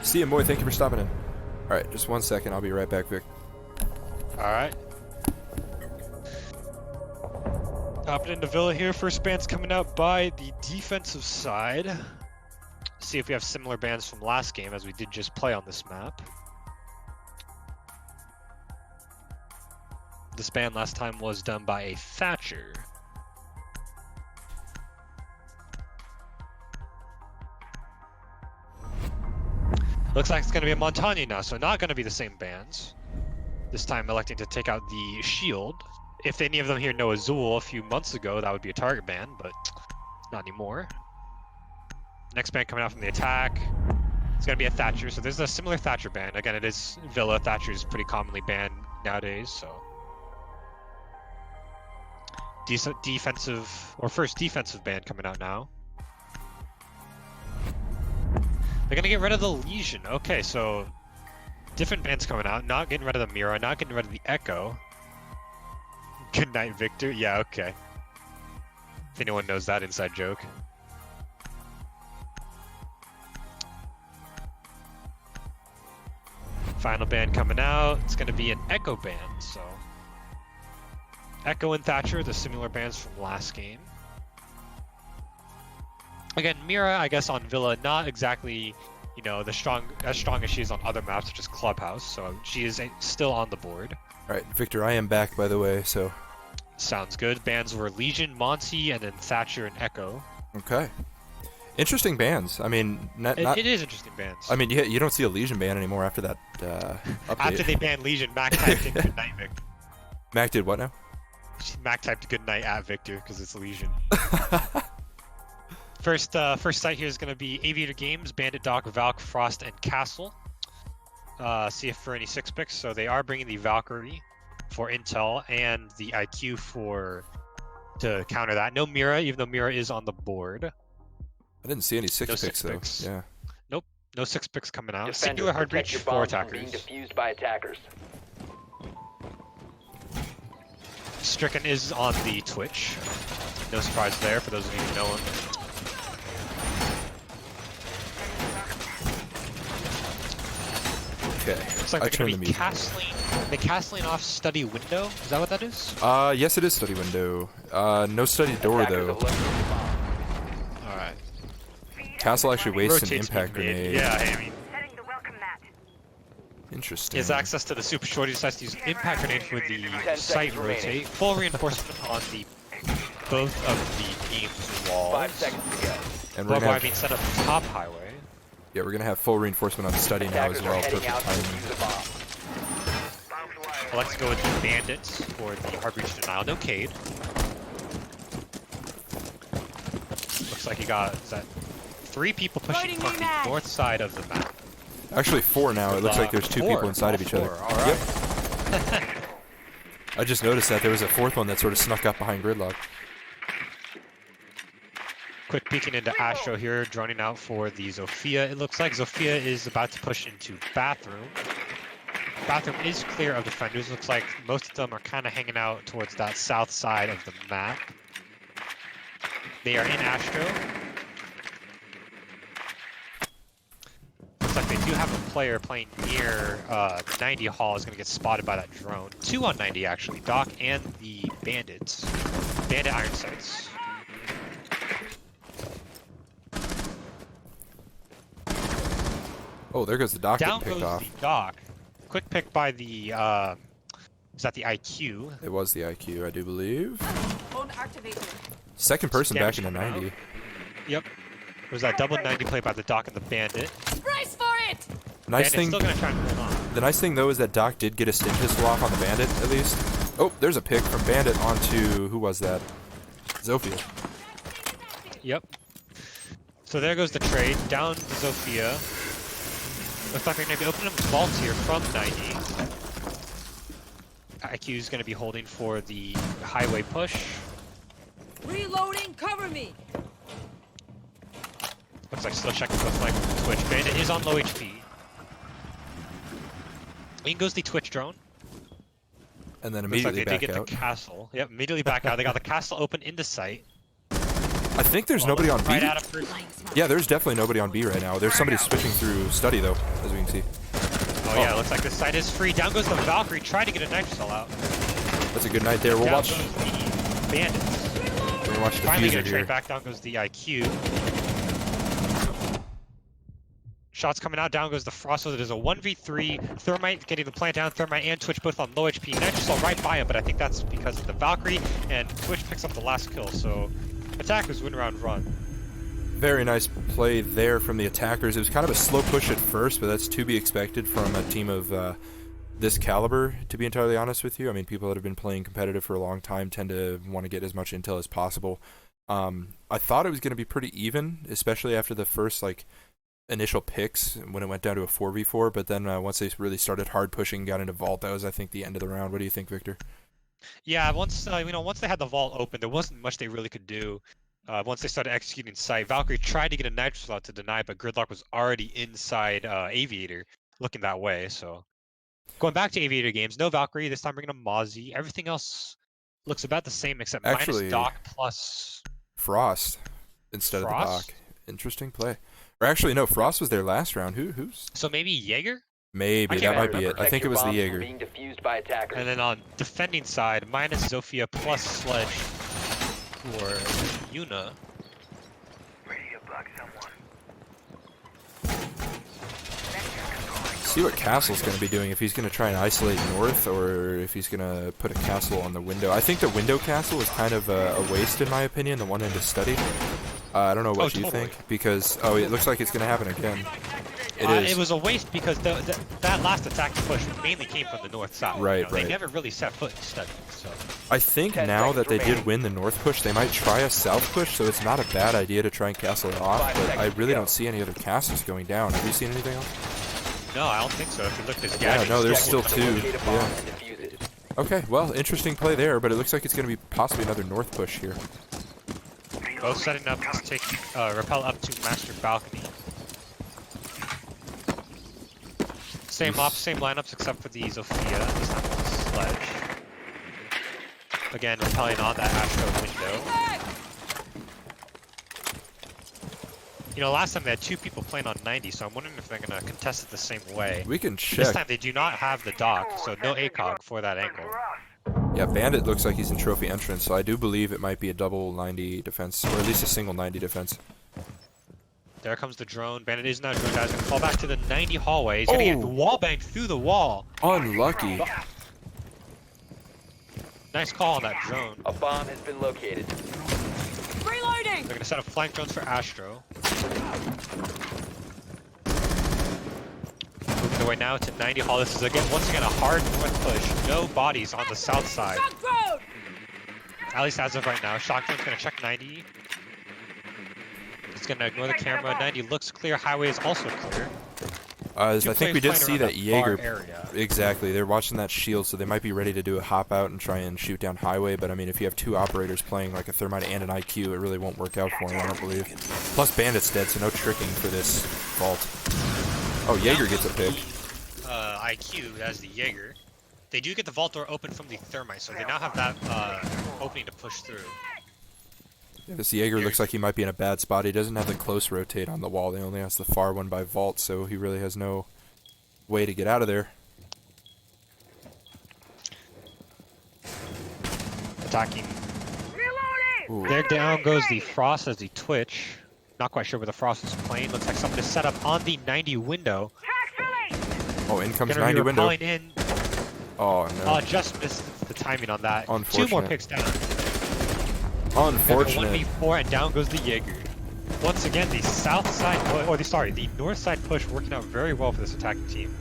See you, boy. Thank you for stopping in. Alright, just 1 second. I'll be right back, Vic. Alright. Hopping into Villa here. First band's coming out by the defensive side. See if we have similar bands from last game as we did just play on this map. This band last time was done by a Thatcher. Looks like it's going to be a Montagne now, so not going to be the same bands. This time electing to take out the Shield. If any of them here know Azul a few months ago, that would be a target band, but not anymore. Next band coming out from the attack. It's going to be a Thatcher, so there's a similar Thatcher band. Again, it is Villa. Thatcher is pretty commonly banned nowadays, so. Defensive, or first defensive band coming out now. They're going to get rid of the Legion. Okay, so different bands coming out. Not getting rid of the Mira, not getting rid of the Echo. Good night, Victor. Yeah, okay. If anyone knows that inside joke. Final band coming out. It's going to be an Echo band, so. Echo and Thatcher, the similar bands from last game. Again, Mira, I guess on Villa, not exactly, you know, as strong as she is on other maps, such as Clubhouse. So she is still on the board. All right, Victor, I am back, by the way. So. Sounds good. Bands were Legion, Monty, and then Thatcher and Echo. Okay. Interesting bands. I mean, it is interesting bands. I mean, you don't see a Legion ban anymore after that update. After they banned Legion, Mac typed in good night, Victor. Mac did what now? Mac typed good night at Victor because it's Legion. First site here is going to be Aviator Games, Bandit, Doc, Valk, Frost, and Castle. See if for any 6 picks. So they are bringing the Valkyrie for intel and the IQ to counter that. No Mira, even though Mira is on the board. I didn't see any 6 picks though. Yeah. Nope, no 6 picks coming out. Defenders, Singular hard breach for attackers. Being defused by attackers. Stricken is on the Twitch. No surprise there for those of you who know him. Okay. Looks like they're going to be castling off study window. Is that what that is? Yes, it is study window. No study door though. Alright. Castle actually wastes an impact grenade. Yeah, I mean. Interesting. He has access to the super short. He decides to use an impact grenade for the site rotate. Full reinforcement on both of the game's walls. 5 seconds to go. And we're Wire being set up top highway. Yeah, we're gonna have full reinforcement on the study now as well. Perfect timing. Let's go with the bandits for the hard breach denial. No Cade. Looks like he got 3 people pushing from the north side of the map. Actually 4 now. It looks like there's 2 people inside of each other. Alright. Yep. I just noticed that there was a 4th one that sort of snuck up behind gridlock. Quick peeking into Astro here, droning out for the Zofia. It looks like Zofia is about to push into Bathroom. Bathroom is clear of defenders. Looks like most of them are kind of hanging out towards that south side of the map. They are in Astro. Looks like they do have a player playing near 90 Hall is going to get spotted by that drone. 2 on 90 actually, Doc and the Bandits. Bandit iron sights. Oh, there goes the Doc Down getting picked goes off. the Doc. Quick pick by the, is that the IQ? It was the IQ, I do believe. Phone activated. Second person Scavenge back into coming 90. out. Yep. It was that double 90 play by the Doc and the Bandit. Brace for it! Nice Bandit's thing. still gonna try and hold on. The nice thing though is that Doc did get a stim pistol off on the Bandit at least. Oh, there's a pick from Bandit onto who was that? Zofia. Yep. So there goes the trade. Down to Zofia. Looks like they're going to be opening up vaults here from 90. IQ is going to be holding for the highway push. Reloading, cover me! Looks like still checking both like Twitch. Bandit is on low HP. In goes the Twitch drone. And then Looks like immediately they did back get out. the castle. Yep, immediately back out. They got the castle open into sight. I think there's nobody on B. Right out of first. Yeah, there's definitely nobody on B right now. There's somebody switching through study though, as we can see. Oh yeah, looks like this side is free. Down goes the Valkyrie, trying to get a Nitrocell out. That's a good night there. We'll Down watch. goes the Bandits. We're gonna watch the Finally get fuser a trade here. back. Down goes the IQ. Shots coming out. Down goes the Frost. So there's a 1v3. Thermite getting the plant down. Thermite and Twitch both on low HP. Nitrocell right by him, but I think that's because of the Valkyrie. And Twitch picks up the last kill. So attackers win round run. Very nice play there from the attackers. It was kind of a slow push at first, but that's to be expected from a team of this caliber, to be entirely honest with you. I mean, people that have been playing competitive for a long time tend to want to get as much intel as possible. I thought it was going to be pretty even, especially after the first initial picks when it went down to a 4v4, but then once they really started hard pushing, got into vault, that was, I think, the end of the round. What do you think, Victor? Yeah, once once they had the vault open, there wasn't much they really could do. Once they started executing sight, Valkyrie tried to get a Nitrocell out to deny, but Gridlock was already inside Aviator, looking that way. So going back to Aviator games, no Valkyrie, this time bringing a Mozzie. Everything else looks about the same except Actually, minus Doc plus Frost instead of the Doc. Interesting play. Or actually, no, Frost was there last round. Who's? So maybe Jaeger? Maybe, that might be it. I think it was the Jaeger. Being defused by attackers. And then on defending side, minus Zofia plus Sledge for Yuna. See what Castle's going to be doing, if he's going to try and isolate north or if he's going to put a castle on the window. I think the window castle is kind of a waste in my opinion, the one into study. I don't know what you think, because it looks like it's going to happen again. It was a waste because that last attack push mainly came from the north side. Right, They never really set foot in study. So I think now that they did win the north push, they might try a south push, so it's not a bad idea to try and castle it off, but I really don't see any other castles going down. Have you seen anything else? No, I don't think so. If you look at this Yeah, no, there's still two. Yeah. Yeah. Okay, well, interesting play there, but it looks like it's going to be possibly another north push here. Both setting up to take repel up to Master Balcony. Same lineups except for the Zofia. This time with Sledge. Again, repelling on that Astro window. Last time they had two people playing on 90, so I'm wondering if they're going to contest it the same way. We can check. This time they do not have the dock, so no ACOG for that angle. Yeah, Bandit looks like he's in trophy entrance, so I do believe it might be a double 90 defense, or at least a single 90 defense. There comes the drone. Bandit is now drone. Guy's going to fall back to the 90 hallway. He's going to get wall banged through the wall. Unlucky. Nice call on that drone. A bomb has been located. Reloading! They're going to set up flank drones for Astro. Moving away now to 90 hall. This is once again a hard north push. No bodies on the south side. Shock drone! At least as of right now. Shockdrone's going to check 90. He's going to ignore the camera. 90 looks clear. Highway is also clear. I think we did see that Jaeger. Area. Exactly, they're watching that shield, so they might be ready to do a hop out and try and shoot down Highway, but I mean, if you have two operators playing like a Thermite and an IQ, it really won't work out for them, I don't believe. Plus Bandit's dead, so no tricking for this vault. Oh, Jaeger gets a pick. IQ as the Jaeger. They do get the vault door open from the Thermite, so they now have that opening to push through. Yeah, this Jaeger looks like he might be in a bad spot. He doesn't have the close rotate on the wall. He only has the far one by vault, so he really has no way to get out of there. Attacking. Ooh. There down goes the Frost as the Twitch. Not quite sure where the Frost is playing. Looks like something is set up on the 90 window. Oh, in comes Gonna 90 be window. in. Oh, no. Just missed the timing on that. Unfortunate. Two more picks down. Unfortunate. 1v4 and down goes the Jaeger. Once again, the south side, the north side push working out very well for this attacking team.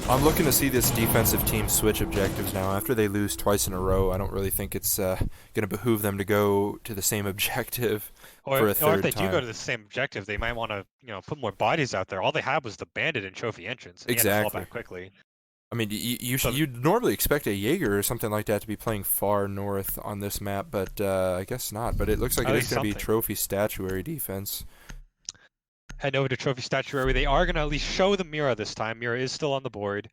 I'm looking to see this defensive team switch objectives now. After they lose twice in a row, I don't really think it's going to behoove them to go to the same objective for a third time. Or if they do go to the same objective, they might want to, put more bodies out there. All they had was the Bandit and Trophy entrance. And Exactly. He had to fall back quickly. I mean, you'd normally expect a Jaeger or something like that to be playing far north on this map, but I guess not. But it looks like it is going to be trophy statuary defense. Head over to trophy statuary. They are going to at least show the Mira this time. Mira is still on the board.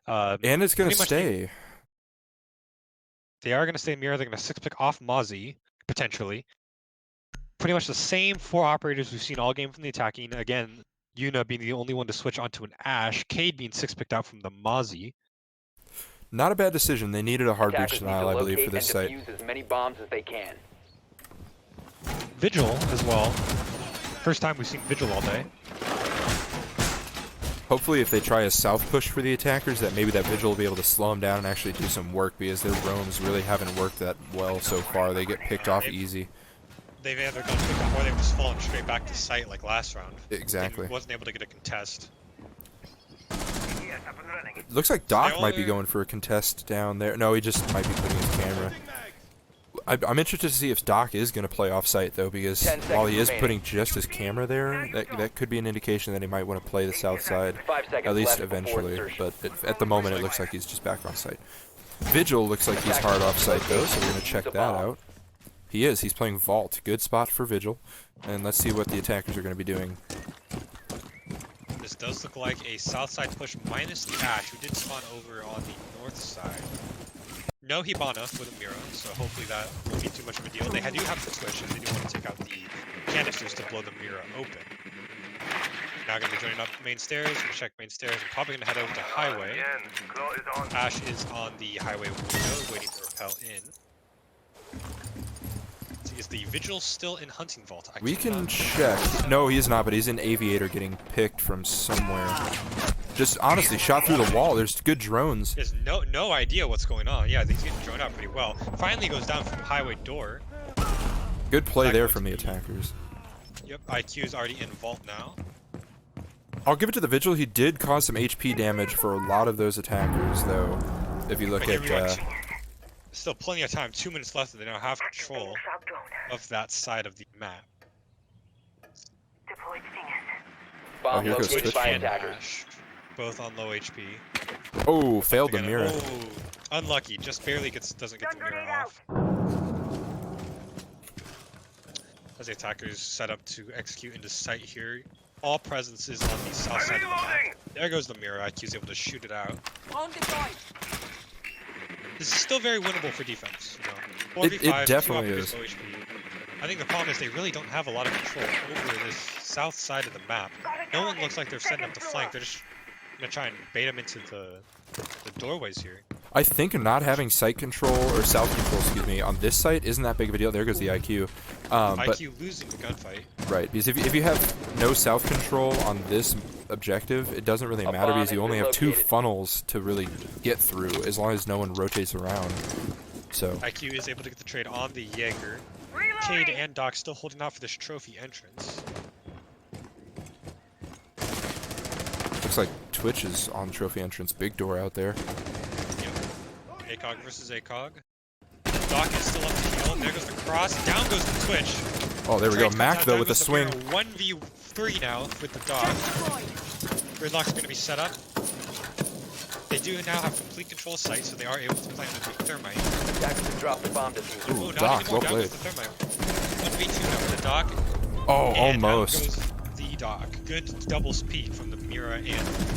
And it's going to stay. They are going to stay Mira. They're going to 6-pick off Mozzie, potentially. pretty much the same 4 operators we've seen all game from the attacking. Again, Yuna being the only one to switch onto an Ashe, Cade being 6-picked out from the Mozzie. Not a bad decision. They needed a hard breach Attackers need denial, to I believe, for locate this and site. defuse as many bombs as they can. Vigil as well. First time we've seen Vigil all day. Hopefully, if they try a south push for the attackers, that maybe that Vigil will be able to slow them down and actually do some work, because their roams really haven't worked that well so far. They get picked off easy. They've either gone picked off or they've just fallen straight back to site like last round. Exactly. And wasn't able to get a contest. Looks like Doc They might be only- going for a contest down there. No, he just might be putting his camera. I'm interested to see if Doc is going to play off-site, though, because 10 while he is seconds putting just his camera there, that could be an indication that he might want to play the south side, 5 seconds at least left before eventually. insertion. But at the moment, it looks like he's just back on-site. Vigil looks like he's hard off-site, though, so we're going to check that out. He is. He's playing Vault. Good spot for Vigil. And let's see what the attackers are going to be doing. This does look like a south side push minus the Ashe, who did spawn over on the north side. No Hibana with a Mira, so hopefully that won't be too much of a deal. They do have the Twitch, and they do want to take out the canisters to blow the Mira open. Now going to be joining up main stairs, and check main stairs, and probably going to head over to highway. Ashe is on the highway window, waiting to rappel in. So is the Vigil still in Hunting Vault? I We can cannot- check. No, he is not, but he's in Aviator getting picked from somewhere. Just honestly, shot through the wall. There's good drones. There's no idea what's going on. Yeah, he's getting drawn out pretty well. Finally goes down from highway door. Good play That there going from to the be- attackers. Yep, IQ is already in vault now. I'll give it to the Vigil. He did cause some HP damage for a lot of those attackers, though. If you look But here we at, are. Still plenty of time. 2 minutes left, and they now have control of that side of the map. Bomb here goes located Twitch by Cam. attackers. Ashe, both on low HP. oh, failed the Again, mirror. oh, unlucky. Just barely doesn't get the mirror off. As the attackers set up to execute into sight here. All presence is on the south side of the map. There goes the mirror. IQ is able to shoot it out. On the side. This is still very winnable for defense. You know, It 4v5, definitely 2 is. operators, low HP. I think the problem is they really don't have a lot of control over this south side of the map. No one looks like they're setting up the flank. They're just gonna try and bait them into the doorways here. I think not having site control, or south control, excuse me, on this site isn't that big of a deal. There goes the IQ. But IQ losing the gunfight. right, because if you have no south control on this objective, it doesn't really A matter bomb because you has only been have 2 located. funnels to really get through, as long as no one rotates around. So IQ is able to get the trade on the Jaeger. Cade and Doc still holding out for this trophy entrance. looks like Twitch is on trophy entrance. Big door out there. Yep. ACOG versus ACOG. Doc is still up to heal. There goes the cross. Down goes the Twitch. Oh, there we go. Mac though with the swing. 1v3 now with the Doc. Gridlock's going to be set up. They do now have complete control of site, so they are able to plant with the thermite. Attackers have dropped the bomb diffuser. Ooh, not Doc, anymore. well Down played. goes the thermite. 1v2 now with the Doc. Oh, And out almost. goes the Doc. Good double speed from the Mira and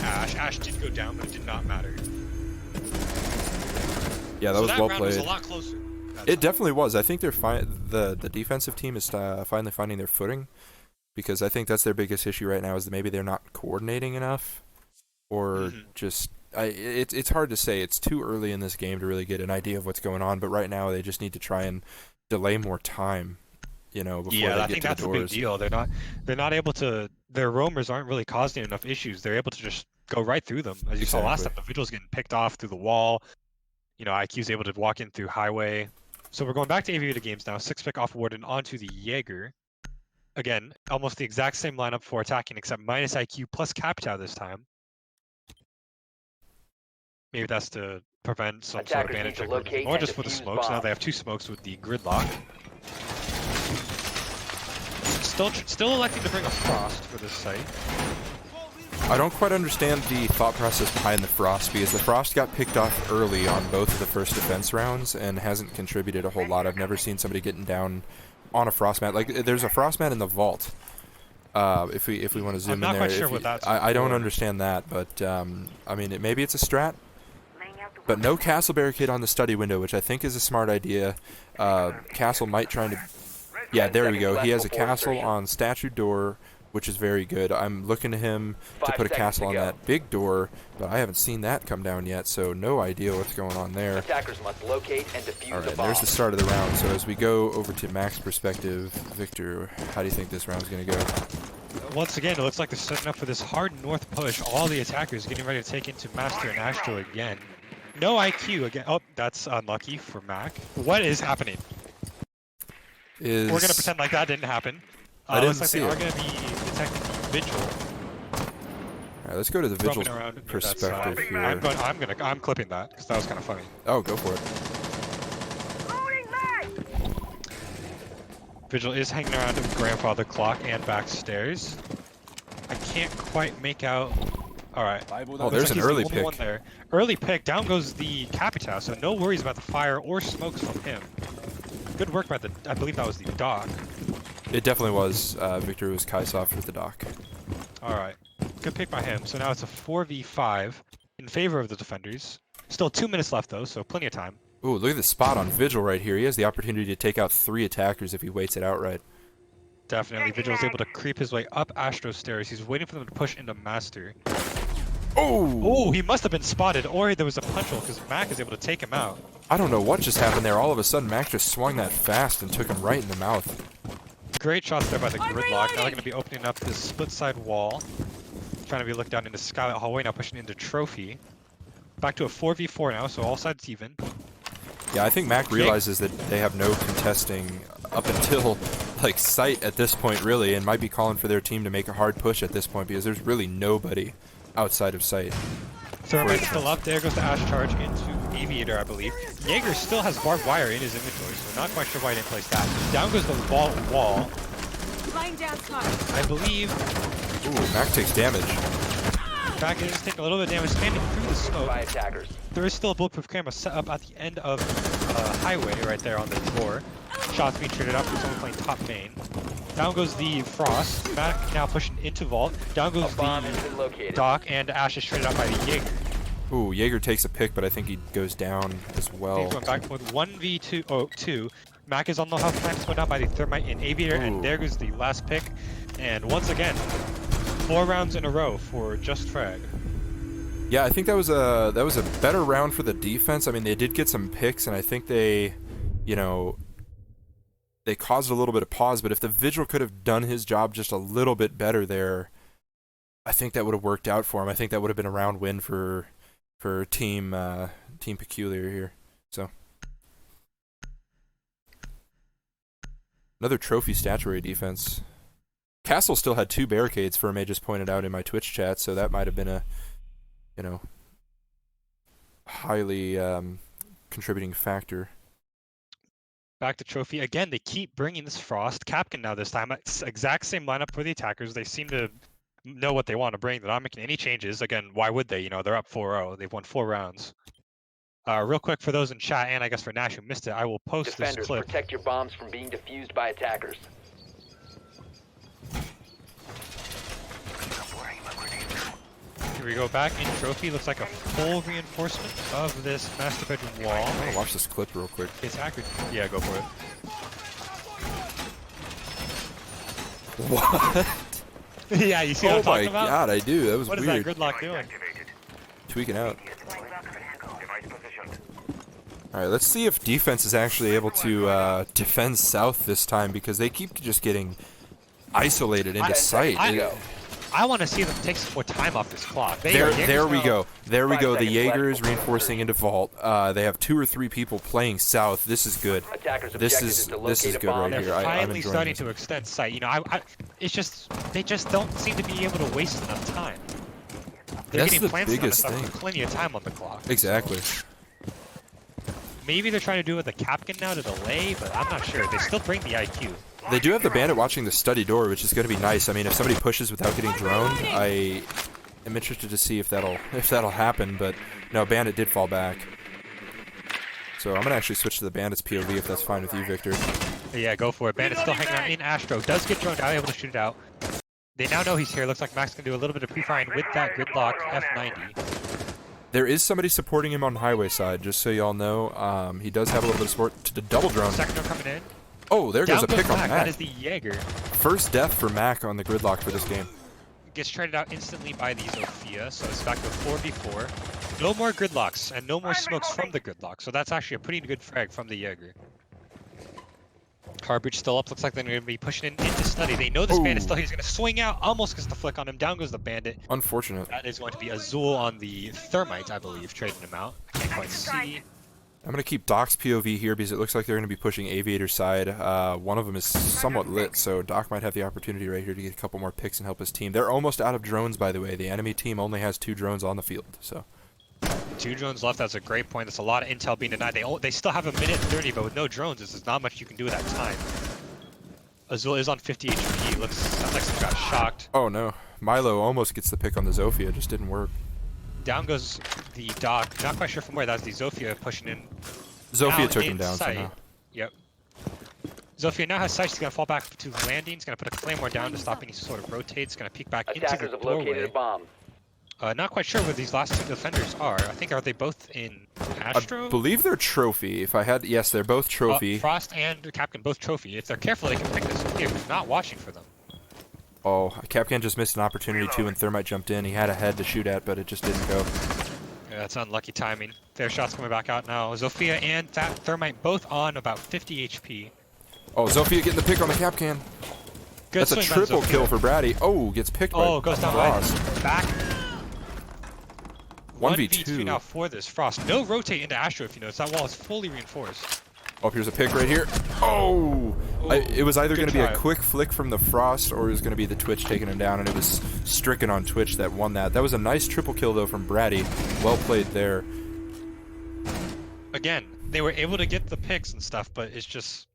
Ashe. Ashe did go down, but it did not matter. Yeah, that So was that well round was played. a lot closer. that It time. definitely was. I think they're the defensive team is finally finding their footing, because I think that's their biggest issue right now is that maybe they're not coordinating enough, or just it's hard to say. It's too early in this game to really get an idea of what's going on. But right now they just need to try and delay more time, before I they get think to that's the a big doors. deal. They're not able to. Their roamers aren't really causing enough issues. They're able to just go right through them. As you saw last time, Exactly. the Vigil's getting picked off through the wall. IQ's able to walk in through highway. So we're going back to Aviator games now. 6-pick off Warden onto the Jaeger. Again, almost the exact same lineup for attacking, except minus IQ plus Captcha this time. Maybe that's to prevent some sort of Attackers need bandage to like locate or and just for the defuse smokes. Now bombs. they have 2 smokes with the gridlock. Still electing to bring a frost for this site. I don't quite understand the thought process behind the Frost, because the Frost got picked off early on both of the first defense rounds and hasn't contributed a whole lot. I've never seen somebody getting down on a Frost mat. Like, there's a Frost mat in the vault. If we want to zoom I'm not in there. quite sure If what you- that's I don't for. understand that, but I mean, maybe it's a strat. But no castle barricade on the study window, which I think is a smart idea. Castle might try to Yeah, 10 there we seconds go. left He has a before castle insertion. on statue door, which is very good. I'm looking to him to 5 put a seconds castle to on go. that big door, but I haven't seen that come down yet, so no idea what's going on there. Attackers must locate and defuse All the right, bomb. there's the start of the round. So as we go over to Mac's perspective, Victor, how do you think this round's going to go? Once again, it looks like they're setting up for this hard north push. All the attackers getting ready to take into Master and Astro again. No IQ again. Oh, that's unlucky for Mac. What is happening? We're going to pretend like that didn't happen. I didn't looks like see they are it. going to be detecting the Vigil. All right, let's go to the Vigil's roaming around near that perspective side. here. I'm clipping that because that was kind of funny. Oh, go for it. Vigil is hanging around with grandfather clock and backstairs. I can't quite make out. All right. Oh, there's an early pick. One there. Early pick. Down goes the Capita. So no worries about the fire or smokes from him. Good work by the. I believe that was the dock. It definitely was. Victor was Kaisoft with the dock. All right. Good pick by him. So now it's a 4v5 in favor of the defenders. Still 2 minutes left though, so plenty of time. Ooh, look at the spot on Vigil right here. He has the opportunity to take out 3 attackers if he waits it out right. Definitely. Vigil is able to creep his way up Astro stairs. He's waiting for them to push into Master. Oh! Oh, he must have been spotted, or there was a punch hole because Mac is able to take him out. I don't know what just happened there. All of a sudden, Mac just swung that fast and took him right in the mouth. Great shots there by the I'm gridlock. Now they're reloading! going to be opening up this split side wall. Trying to be looked down into Skylight Hallway, now pushing into Trophy. Back to a 4v4 now, so all sides even. Yeah, I think Mac realizes that they have no contesting up until, like, sight at this point, really, and might be calling for their team to make a hard push at this point because there's really nobody outside of sight. Thermite's still up. There goes the Ash Charge into Aviator, I believe. Jaeger still has barbed wire in his inventory, so not quite sure why he didn't place that. Down goes the wall. Laying down smoke. I believe Ooh, Mac takes damage. Mac is taking a little bit of damage standing through the smoke. By attackers. There is still a bulletproof camera set up at the end of highway right there on the door. Shots being traded up for someone playing top main. Down goes the Frost. Mac now pushing into Vault. Down goes A bomb has the been located. Dock, and Ash is traded up by the Jaeger. Ooh, Jaeger takes a pick, but I think he goes down as well. He's going back with 1v2. Oh, 2. Mac is on the health plan, slowed down by the Thermite and Aviator, Ooh. and there goes the last pick. And once again, 4 rounds in a row for just Frag. Yeah, I think that was a better round for the defense. I mean, they did get some picks, and I think they, you know, they caused a little bit of pause. But if the Vigil could have done his job just a little bit better there, I think that would have worked out for him. I think that would have been a round win for Team Peculiar here. So another trophy statuary defense. Castle still had 2 barricades, Ferme just pointed out in my Twitch chat, so that might have been a, you know, highly contributing factor. Back to Trophy. Again, they keep bringing this Frost. Capkin now this time. It's exact same lineup for the attackers. They seem to know what they want to bring. They're not making any changes. Again, why would they? You know, they're up 4-0. They've won 4 rounds. Real quick for those in chat, and I guess for Nash who missed it, I will post Defenders, this clip. protect your bombs from being defused by attackers. Here we go back in Trophy. Looks like a full reinforcement of this master bedroom wall. I'm gonna watch this clip real quick. The attacker. Yeah, go for it. What? Yeah, you see what Oh I'm talking my about? god, I do. That was What is weird. that gridlock doing? Tweaking out. Alright, let's see if defense is actually able to defend south this time, because they keep just getting isolated into sight. I want to see them take some more time off this clock. There we go. There we 5 go. The seconds left Jaeger is before reinforcing into Vault. They have 2 or 3 people playing south. This is good. Attackers' This objective is to this is locate a good bomb. right They're here. I'm finally enjoying starting this. to extend sight. You know, it's just they just don't seem to be able to waste enough time. They're That's getting the plans biggest done and thing. stuff with plenty of time on the clock. Exactly. Maybe they're trying to do it with the Capkin now to delay, but I'm not sure. They still bring the IQ. They do have the bandit watching the study door, which is going to be nice. I mean, if somebody pushes without getting droned, I am interested to see if that'll happen. But no, bandit did fall back. So I'm gonna actually switch to the bandit's POV if that's fine with you, Victor. Yeah, go for it. Bandit's still hanging out in Astro. Does get droned out, able to shoot it out. They now know he's here. Looks like Max can do a little bit of pre-firing with that gridlock F90. There is somebody supporting him on highway side, just so y'all know. He does have a little bit of support to the double drone. Second drone coming in. Oh, there goes Down a pick on Mac. Mac. That is the Jaeger. First death for Mac on the gridlock for this game. Gets traded out instantly by the Zofia, so it's back to 4v4. No more gridlocks and no more smokes from the gridlock, so that's actually a pretty good frag from the Jaeger. Harbridge still up. Looks like they're going to be pushing into study. They know this bandit still. He's going to swing out. Almost gets the flick on him. Down goes the bandit. Unfortunate. That is going to be Azul on the thermite, I believe, trading him out. I can't quite see. I'm going to keep Doc's POV here because it looks like they're going to be pushing Aviator's side. One of them is somewhat lit, so Doc might have the opportunity right here to get a couple more picks and help his team. They're almost out of drones, by the way. The enemy team only has 2 drones on the field, so... 2 drones left. That's a great point. That's a lot of intel being denied. They still have a minute 30, but with no drones, there's not much you can do at that time. Azul is on 50 HP. Sounds like someone got shocked. Oh no. Milo almost gets the pick on the Zofia. Just didn't work. Down goes the Doc. Not quite sure from where. That's the Zofia pushing in. Zofia took him down sight. somehow. Yep. Zofia now has sight. She's going to fall back to landing. He's going to put a claymore down to stop any sort of rotates. Going to peek back into Attackers the have located a doorway. bomb. Not quite sure where these last 2 defenders are. I think, are they both in Astro? I believe they're trophy. If I had... Yes, they're both trophy. Frost and Capcan both trophy. If they're careful, they can pick this Zofia who's not watching for them. Oh, Capcan just missed an opportunity too when Thermite jumped in. He had a head to shoot at, but it just didn't go. Yeah, that's unlucky timing. Their shot's coming back out now. Zofia and that Thermite both on about 50 HP. Oh, Zofia getting the pick on the Capcan. Good That's a swing by triple Zofia. kill for Brady. Oh, gets picked by Oh, goes down Frost. back. 1v2 1v2 now for this Frost. No rotate into Astro if you notice. That wall is fully reinforced. Oh, here's a pick right here. Oh! It was either good going to be try. a quick flick from the Frost or it was going to be the Twitch taking him down, and it was Stricken on Twitch that won that. That was a nice triple kill, though, from Brady. Well played there. Again, they were able to get the picks and stuff, but it's just...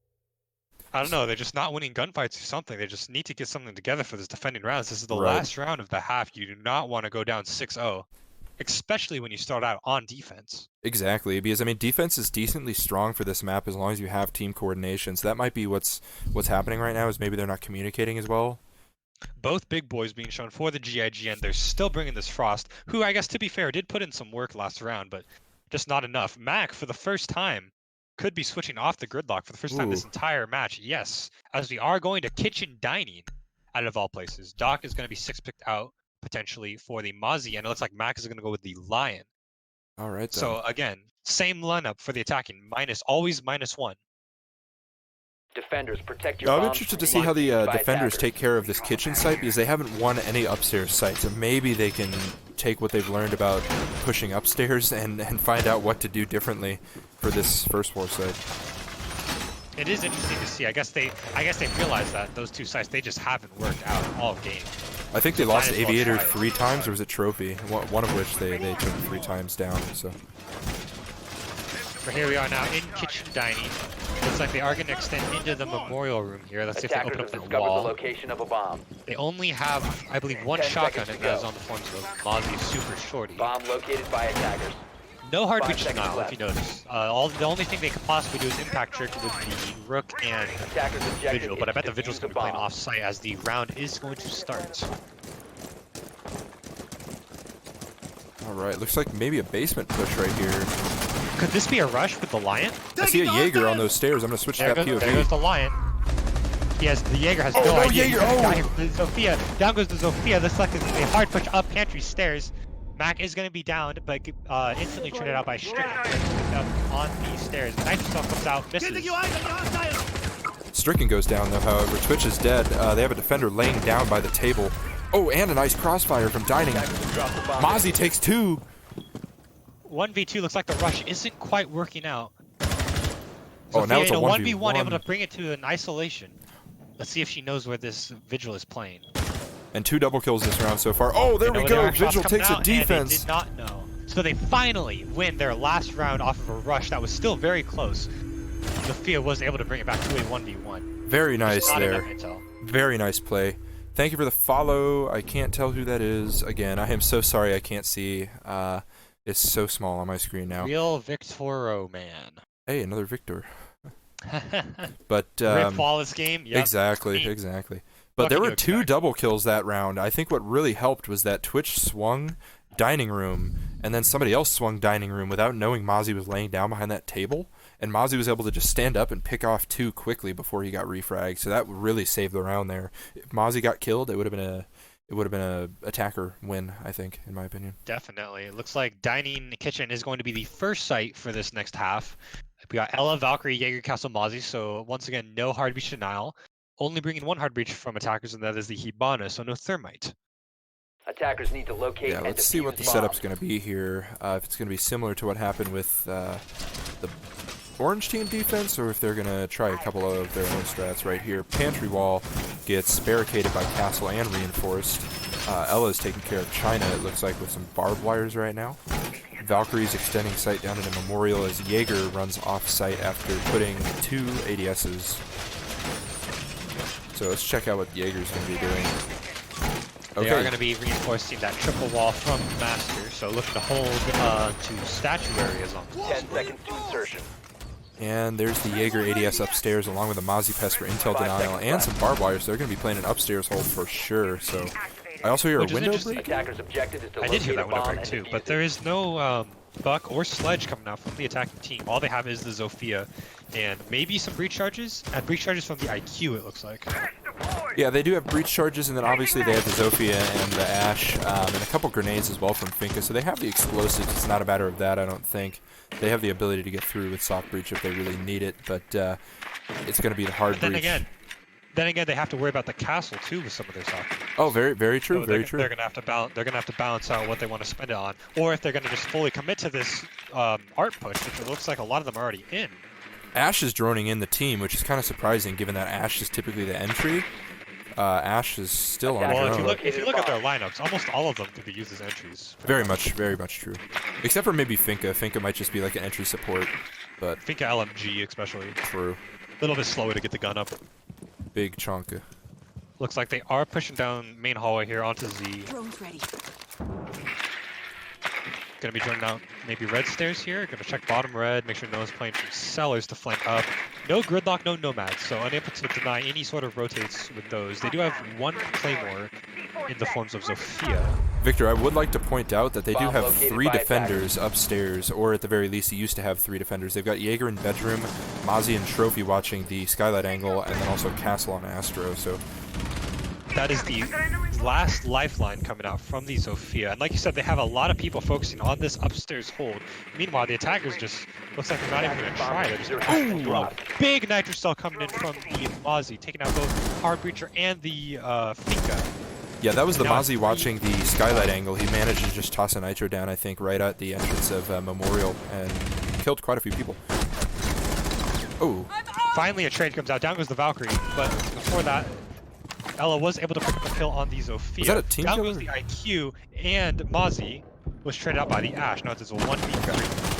I don't know, they're just not winning gunfights or something. They just need to get something together for this defending rounds. This is the Right. last round of the half. You do not want to go down 6-0, especially when you start out on defense. Exactly, because, I mean, defense is decently strong for this map as long as you have team coordination. So that might be what's happening right now, is maybe they're not communicating as well. Both big boys being shown for the GIG, and they're still bringing this Frost, who, I guess, to be fair, did put in some work last round, but just not enough. Mac, for the first time, could be switching off the gridlock for the first time this entire match. Yes, as we are going to kitchen dining out of all places. Doc is going to be 6 picked out potentially for the Mozzie, and it looks like Mac is going to go with the Lion. All right, then. So again, same lineup for the attacking. Always -1. Defenders, protect your I'm bombs interested from to see how the being by defenders attackers. take care of this kitchen site, because they haven't won any upstairs sites. So maybe they can take what they've learned about pushing upstairs and find out what to do differently for this first floor site. It is interesting to see. I guess they realize that those 2 sites, they just haven't worked out all game. I think they lost Might as well Aviator try it. 3 times, or was it Trophy? One of which they took 3 times down. So But here we are now in kitchen dining. Looks like they are going to extend into the memorial room here. Let's see if they Attackers open have up that discovered the wall. location of a bomb. They only have, I believe, 1 10 shotgun, seconds and to that is go. on the forms of Mozzie Super Shorty. Bomb located by attackers. No hard 5 breach seconds denial, if left. you notice. The only thing they could possibly do is impact trick with the Rook and Attackers objective Vigil, but I is bet the to Vigil's defuse going to the be playing bomb. off-site as the round is going to start. all right, looks like maybe a basement push right here. Could this be a rush with the Lion? I see a Jaeger on those stairs. I'm gonna switch to There that goes POV. the Lion. The Jaeger has Oh, no no idea. Jaeger, He's gonna oh! die here for the Zofia. Down goes the Zofia. This like is a hard push up pantry stairs. Mac is going to be downed, but instantly traded out by Stricken. Picked up on the stairs. Knife itself comes out, misses. Stricken goes down though. However, Twitch is dead. They have a defender laying down by the table. Oh, and a nice crossfire from Dining. Mozzie takes 2. 1v2 looks like the rush isn't quite working out. Oh, now it's a 1v1 able 1v1. to bring it to an isolation. Let's see if she knows where this Vigil is playing. And 2 double kills this round so far. Oh, there They we know where go. their shots Vigil coming takes a out, and they defense. did not know. So they finally win their last round off of a rush that was still very close. Zofia was able to bring it back to a 1v1. Very nice Not there. enough intel. Very nice play. Thank you for the follow. I can't tell who that is. Again, I am so sorry I can't see. It's so small on my screen now. Real Victoro man. Hey, another Victor. But Rip flawless game. Yep. exactly. But What there can were you 2 expect? double kills that round. I think what really helped was that Twitch swung Dining Room, and then somebody else swung Dining Room without knowing Mozzie was laying down behind that table, and Mozzie was able to just stand up and pick off 2 quickly before he got refragged. So that really saved the round there. If Mozzie got killed, it would have been a attacker win, I think, in my opinion. Definitely. It looks like Dining Kitchen is going to be the first site for this next half. We got Ella, Valkyrie, Jaeger, Castle, Mozzie. So once again, no hard breach denial. Only bringing 1 hard breach from attackers, and that is the Hibana, so no thermite. Attackers need to locate Yeah, and let's see what the defuse setup's bombs. going to be here. If it's going to be similar to what happened with the orange team defense, or if they're going to try a couple of their own strats right here. Pantry wall gets barricaded by Castle and reinforced. Ella's taking care of China, it looks like, with some barbed wires right now. Valkyrie's extending sight down into Memorial as Jaeger runs off site after putting 2 ADSs. So let's check out what Jaeger's going to be doing. They are going to be reinforcing that triple wall from Master, so looking to hold to statue areas on 10 seconds to insertion. And there's the Jaeger ADS upstairs along with the Mozzie Pest for intel 5 denial seconds and left. some barbed wire, so they're going to be playing an upstairs hold for sure. So I also hear Which a is window interesting. break. Attackers' objective is to I did hear locate that a window bomb break and too, defuse but it. there is no buck or sledge coming out from the attacking team. All they have is the Zofia and maybe some breach charges, and breach charges from the IQ, it looks like. Yeah, they do have breach charges, and then obviously they have the Zofia and the Ash, and a couple grenades as well from Finka. So they have the explosives. It's not a matter of that, I don't think. They have the ability to get through with soft breach if they really need it, but it's going to be the hard Then breach. again, they have to worry about the castle too with some of their soft breach. Oh, very, very true, So very they're, true. They're gonna have to balance. They're gonna have to balance out what they want to spend it on, or if they're gonna just fully commit to this art push, which it looks like a lot of them are already in. Ash is droning in the team, which is kind of surprising given that Ash is typically the entry. Ash is still on Well, drone. if you look at their lineups, almost all of them could be used as entries. Very much true. Except for maybe Finka. Finka might just be like an entry support, but Finka LMG especially. true. A little bit slower to get the gun up. Big chonka. Looks like they are pushing down main hallway here onto Z. Drone's ready. Gonna be joining out maybe red stairs here. Gonna check bottom red, make sure no one's playing from cellars to flank up. No gridlock, no nomads, so unable to deny any sort of rotates with those. They do have 1 claymore in the forms of Zofia. Victor, I would like to point out that they do Bomb have located 3 by defenders upstairs, or at the very least, they used to have 3 defenders. They've got Jaeger in bedroom, Mozzie and Trophy watching the skylight angle, and then also Castle on Astro. So That is the last lifeline coming out from the Zofia. And like you said, they have a lot of people focusing on this upstairs hold. Meanwhile, the attackers just looks like they're not even gonna try. They're just a big nitro cell coming in from the Mozzie, taking out both Hard Breacher and the Finka. yeah, that was the Now Mozzie watching the skylight angle. He managed to just toss a nitro down, I think, right at the entrance of Memorial, and killed quite a few people. Oh, Finally, a trade comes out. Down goes the Valkyrie, but before that, Ella was able to pick up a kill on the Zofia. Was that a team Down kill goes or- the IQ, and Mozzie was traded out by the Ash. Now it's a 1v3.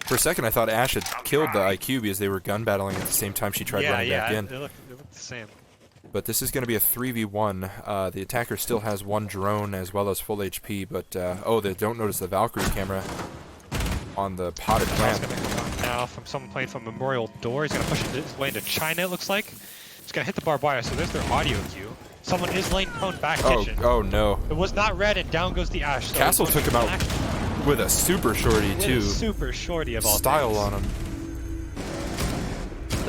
for a second I thought Ash had killed the IQ because they were gun battling at the same time she tried running back in. It looked the same. But this is going to be a 3v1. The attacker still has 1 drone as well as full HP, but oh, they don't notice the Valkyrie camera on the potted That's plant. gonna come out now from someone playing from Memorial Door. He's gonna push his way into China, it looks like. He's gonna hit the barbed wire, so there's their audio cue. Someone is laying prone back kitchen. Oh no. It was not red, and down goes the Ash. So Castle it's took him out with a super shorty with a too. super shorty of all Style things. on him.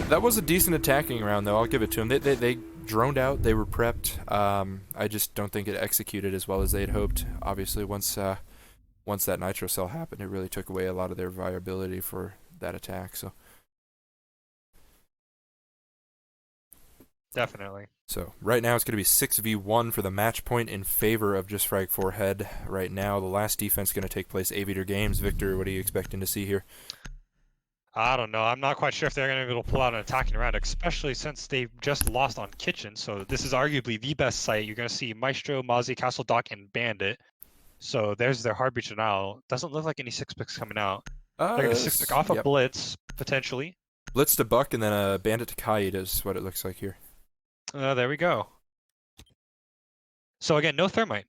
That was a decent attacking round though, I'll give it to him. They droned out, they were prepped. I just don't think it executed as well as they had hoped. Obviously once that nitro cell happened, it really took away a lot of their viability for that attack. Definitely. So right now it's going to be 6v1 for the match point in favor of Just Frag 4 Head. Right now the last defense going to take place Aviator Games. Victor, what are you expecting to see here? I don't know. I'm not quite sure if they're going to be able to pull out an attacking round, especially since they've just lost on Kitchen. So this is arguably the best site. You're going to see Maestro, Mozzie, Castle Dock, and Bandit. So there's their hard breach now. Doesn't look like any 6-picks coming out. They're going to 6-pick off a yep. Blitz, potentially. Blitz to Buck and then a Bandit to Kaid is what it looks like here. There we go. So again, no Thermite.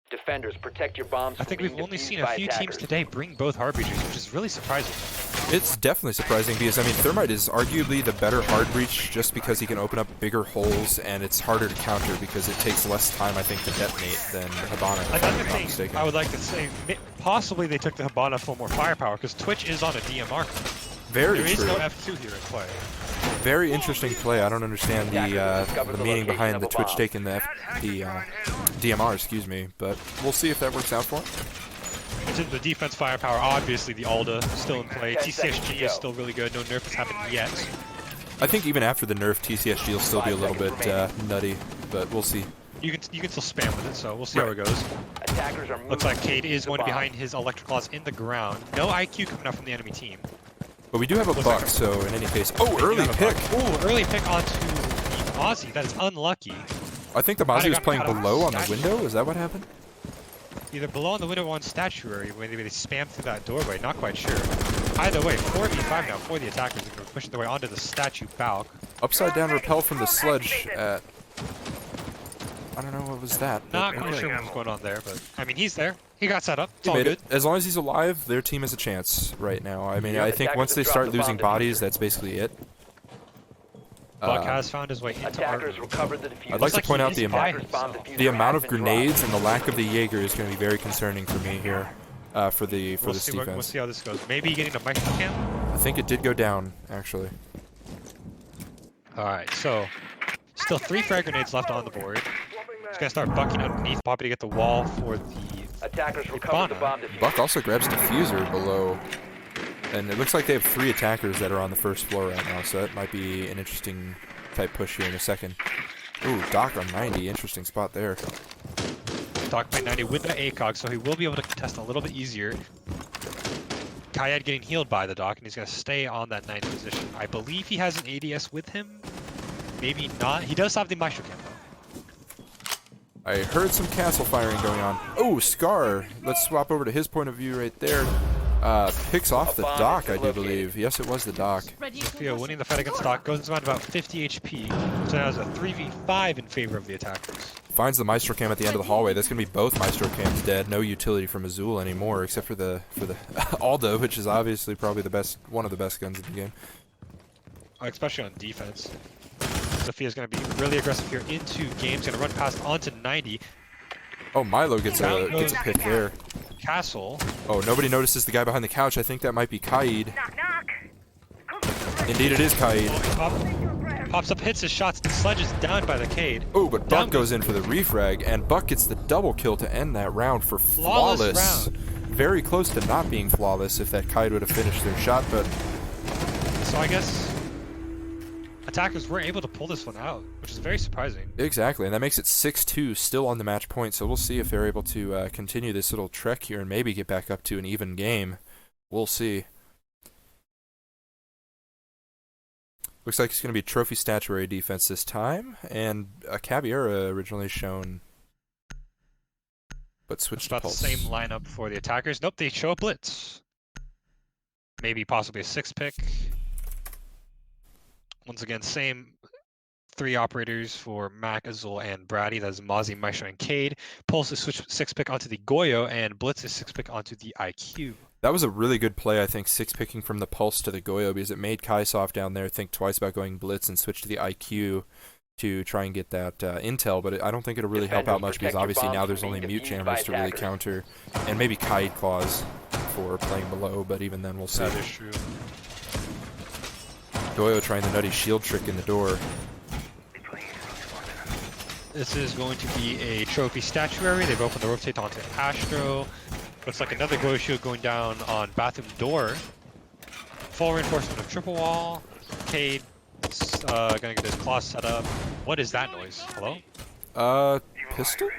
Defenders, protect your bombs I from think being we've only defused seen a by few attackers. teams today bring both hard breaches, which is really surprising. It's definitely surprising because, I mean, Thermite is arguably the better hard breach just because he can open up bigger holes and it's harder to counter because it takes less time, I think, to detonate than Hibana, if I'm Another not thing mistaken. I would like to say, possibly they took the Hibana for more firepower because Twitch is on a DMR. Very There is true. no F2 here in play. Very interesting play. I don't understand the meaning behind the Twitch taking the DMR, excuse me, but we'll see if that works out for him. In terms of the defense firepower, obviously the Alda still in play. TCSG is still really good. No nerf has happened yet. I think even after the nerf, TCSG will still be a little bit nutty, but we'll see. You can still spam with it, so we'll see how it goes. Attackers are Looks like moving Cade is to going the bomb. behind his electric claws in the ground. No IQ coming out from the enemy team. But we do have a Looks buck, like so in any case... Oh, early pick! Oh, early pick onto the Aussie. That is unlucky. I think the Might Mozzie have was got playing cut off. below on the window. Is that what happened? Either below on the window or on statuary, maybe they spam through that doorway, not quite sure. Either way, 4v5 now for the attackers. They're pushing their way onto the statue balk. Upside down repel from the sledge at... I don't know, what was that? Not but quite okay. sure what's going on there, but I mean, he's there. He got set up. It's He all made good. it. As long as he's alive, their team has a chance right now. I mean, Yeah, I think attackers once they have dropped start the losing bomb bodies, diffuser. that's basically it. Buck has found his way into Attackers our... recovered the diffuser. I'd like to like point he out is the by amount, himself. the amount of grenades and the lack of the Jaeger is going to be very concerning for me here for this We'll defense. see how this goes. Maybe getting the Maestro camp? I think it did go down, actually. Alright, so... Still 3 frag grenades left on the board. He's gonna start bucking underneath Poppy to get the wall for the... Attackers recovered the Hibana. bomb diffuser. Buck also grabs diffuser below. And it looks like they have 3 attackers that are on the first floor right now, so that might be an interesting type push here in a second. Ooh, Doc on 90, interesting spot there. Doc by 90 with the ACOG, so he will be able to contest a little bit easier. Kayad getting healed by the Doc, and he's going to stay on that 90 position. I believe he has an ADS with him. Maybe not. He does have the Maestro Camp, though. I heard some castle firing going on. Oh, Scar! Let's swap over to his point of view right there. Picks off the bomb Doc, has I been do believe. Yes, it was the Doc. Ready to Sophia launch winning the fight against Doc, goes around about 50 HP. So now it's a 3v5 in favor of the attackers. Finds the Maestro Cam at the end of the hallway. That's gonna be both Maestro Cams dead. No utility from Azul anymore, except for the Aldo, which is obviously probably one of the best guns in the game. Especially on defense. Sophia's going to be really aggressive here into games. Going to run past onto 90. Oh, Milo gets a pick there. Castle. Oh, nobody notices the guy behind the couch. I think that might be Kaid. Indeed, it is Kaid. Pops up, hits his shots. The sledge is down by the Cade. Oh, but Down Buck goes in for the refrag, and Buck gets the double kill to end that round for Flawless round. Very close to not being flawless if that Kaid would have finished their shot, but So I guess attackers were able to pull this one out, which is very surprising. exactly, and that makes it 6-2, still on the match point, so we'll see if they're able to continue this little trek here and maybe get back up to an even game. We'll see. Looks like it's going to be trophy statuary defense this time, and a Caballera originally shown, but switched to About the Pulse. same lineup for the attackers. Nope, they show a blitz. Maybe possibly a 6-pick. Once again, same 3 operators for Mac, Azul, and Brady. That's Mozzie, Maestro, and Cade. Pulse is switch 6-pick onto the Goyo, and Blitz is 6-pick onto the IQ. That was a really good play, I think, 6-picking from the Pulse to the Goyo, because it made Kaisoff down there think twice about going Blitz and switch to the IQ to try and get that intel, but I don't think it'll really help out much, because obviously now there's only mute jammers to really counter, and maybe Kaid Claws for playing below, but even then we'll see. That is true. Goyo trying the nutty shield trick in the door. This is going to be a trophy statuary. They've opened the rotate onto Astro. Looks like another Goyo shield going down on bathroom door. Full reinforcement of triple wall. Cade gonna get his claws set up. What is that noise? Hello? Pistol?